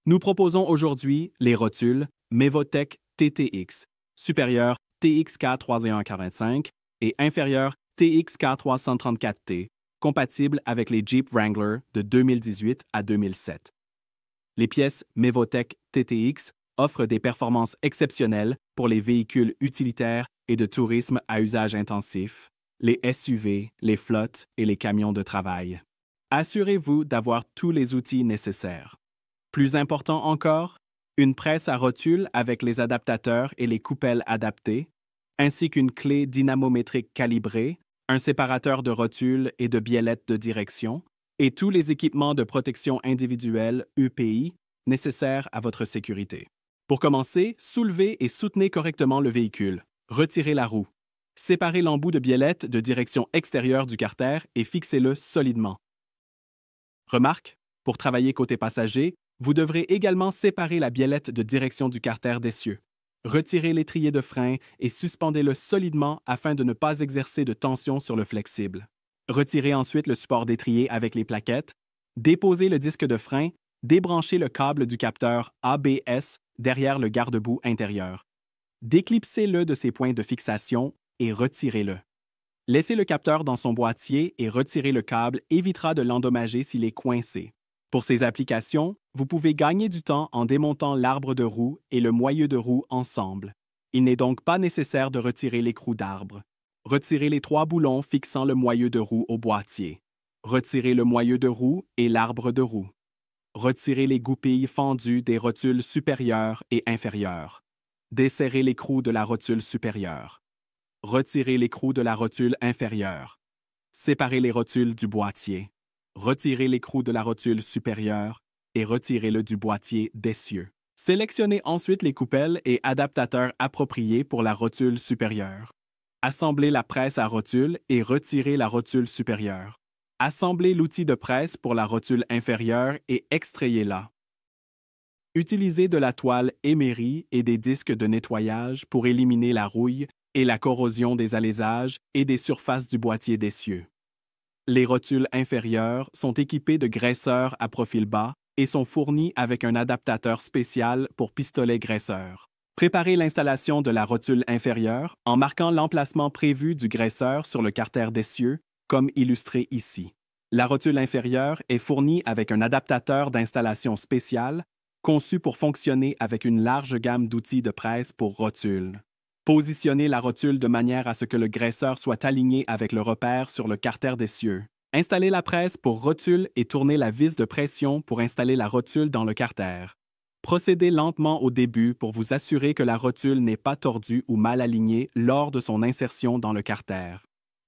Nous proposons aujourd'hui les rotules Mevotech TTX, supérieur TXK30145 et inférieur TXK334T, compatibles avec les Jeep Wrangler de 2018 à 2007. Les pièces Mevotech TTX offrent des performances exceptionnelles pour les véhicules utilitaires et de tourisme à usage intensif, les SUV, les flottes et les camions de travail. Assurez-vous d'avoir tous les outils nécessaires. Plus important encore, une presse à rotules avec les adaptateurs et les coupelles adaptées, ainsi qu'une clé dynamométrique calibrée, un séparateur de rotules et de biellettes de direction, et tous les équipements de protection individuelle EPI nécessaires à votre sécurité. Pour commencer, soulevez et soutenez correctement le véhicule. Retirez la roue. Séparez l'embout de biellette de direction extérieure du carter et fixez-le solidement. Remarque, pour travailler côté passager, vous devrez également séparer la biellette de direction du carter d'essieu. Retirez l'étrier de frein et suspendez-le solidement afin de ne pas exercer de tension sur le flexible. Retirez ensuite le support d'étrier avec les plaquettes, déposez le disque de frein, débranchez le câble du capteur ABS derrière le garde-boue intérieur. Déclipsez-le de ses points de fixation et retirez-le. Laissez le capteur dans son boîtier et retirez le câble évitera de l'endommager s'il est coincé. Pour ces applications, vous pouvez gagner du temps en démontant l'arbre de roue et le moyeu de roue ensemble. Il n'est donc pas nécessaire de retirer l'écrou d'arbre. Retirez les 3 boulons fixant le moyeu de roue au boîtier. Retirez le moyeu de roue et l'arbre de roue. Retirez les goupilles fendues des rotules supérieures et inférieures. Desserrez l'écrou de la rotule supérieure. Retirez l'écrou de la rotule inférieure. Séparez les rotules du boîtier. Retirez l'écrou de la rotule supérieure et retirez-le du boîtier d'essieu. Sélectionnez ensuite les coupelles et adaptateurs appropriés pour la rotule supérieure. Assemblez la presse à rotule et retirez la rotule supérieure. Assemblez l'outil de presse pour la rotule inférieure et extrayez-la. Utilisez de la toile émery et des disques de nettoyage pour éliminer la rouille et la corrosion des alaisages et des surfaces du boîtier d'essieu. Les rotules inférieures sont équipées de graisseurs à profil bas et sont fournies avec un adaptateur spécial pour pistolet graisseur. Préparez l'installation de la rotule inférieure en marquant l'emplacement prévu du graisseur sur le carter d'essieu, comme illustré ici. La rotule inférieure est fournie avec un adaptateur d'installation spécial conçu pour fonctionner avec une large gamme d'outils de presse pour rotules. Positionnez la rotule de manière à ce que le graisseur soit aligné avec le repère sur le carter d'essieu. Installez la presse pour rotule et tournez la vis de pression pour installer la rotule dans le carter. Procédez lentement au début pour vous assurer que la rotule n'est pas tordue ou mal alignée lors de son insertion dans le carter.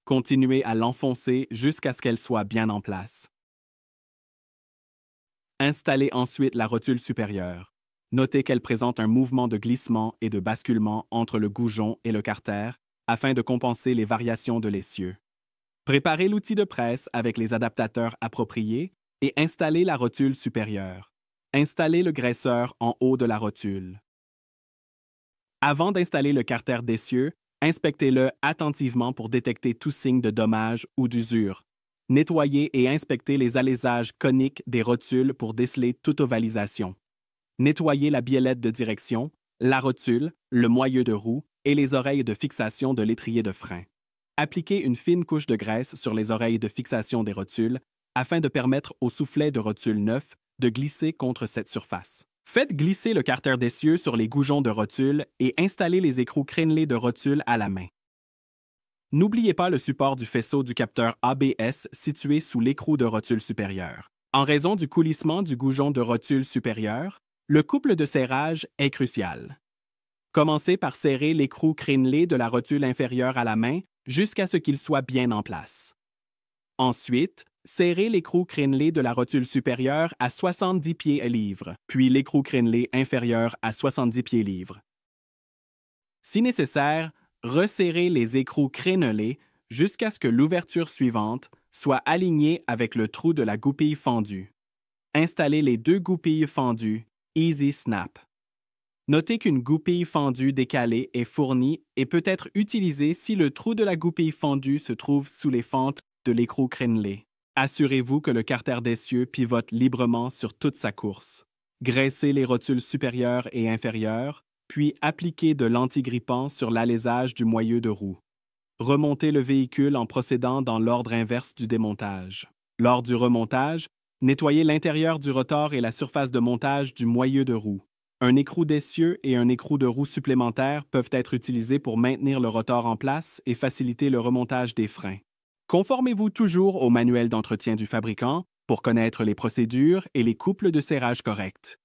Continuez à l'enfoncer jusqu'à ce qu'elle soit bien en place. Installez ensuite la rotule supérieure. Notez qu'elle présente un mouvement de glissement et de basculement entre le goujon et le carter afin de compenser les variations de l'essieu. Préparez l'outil de presse avec les adaptateurs appropriés et installez la rotule supérieure. Installez le graisseur en haut de la rotule. Avant d'installer le carter d'essieu, inspectez-le attentivement pour détecter tout signe de dommage ou d'usure. Nettoyez et inspectez les alaisages coniques des rotules pour déceler toute ovalisation. Nettoyez la biellette de direction, la rotule, le moyeu de roue et les oreilles de fixation de l'étrier de frein. Appliquez une fine couche de graisse sur les oreilles de fixation des rotules afin de permettre au soufflet de rotule neuf de glisser contre cette surface. Faites glisser le carter d'essieu sur les goujons de rotule et installez les écrous crénelés de rotule à la main. N'oubliez pas le support du faisceau du capteur ABS situé sous l'écrou de rotule supérieure. En raison du coulissement du goujon de rotule supérieure, le couple de serrage est crucial. Commencez par serrer l'écrou crénelé de la rotule inférieure à la main jusqu'à ce qu'il soit bien en place. Ensuite, serrez l'écrou crénelé de la rotule supérieure à 70 pieds-livres, puis l'écrou crénelé inférieur à 70 pieds-livres. Si nécessaire, resserrez les écrous crénelés jusqu'à ce que l'ouverture suivante soit alignée avec le trou de la goupille fendue. Installez les 2 goupilles fendues Easy Snap. Notez qu'une goupille fendue décalée est fournie et peut être utilisée si le trou de la goupille fendue se trouve sous les fentes de l'écrou crénelé. Assurez-vous que le carter d'essieu pivote librement sur toute sa course. Graissez les rotules supérieures et inférieures, puis appliquez de l'antigrippant sur l'alésage du moyeu de roue. Remontez le véhicule en procédant dans l'ordre inverse du démontage. Lors du remontage, nettoyez l'intérieur du rotor et la surface de montage du moyeu de roue. Un écrou d'essieu et un écrou de roue supplémentaire peuvent être utilisés pour maintenir le rotor en place et faciliter le remontage des freins. Conformez-vous toujours au manuel d'entretien du fabricant pour connaître les procédures et les couples de serrage corrects.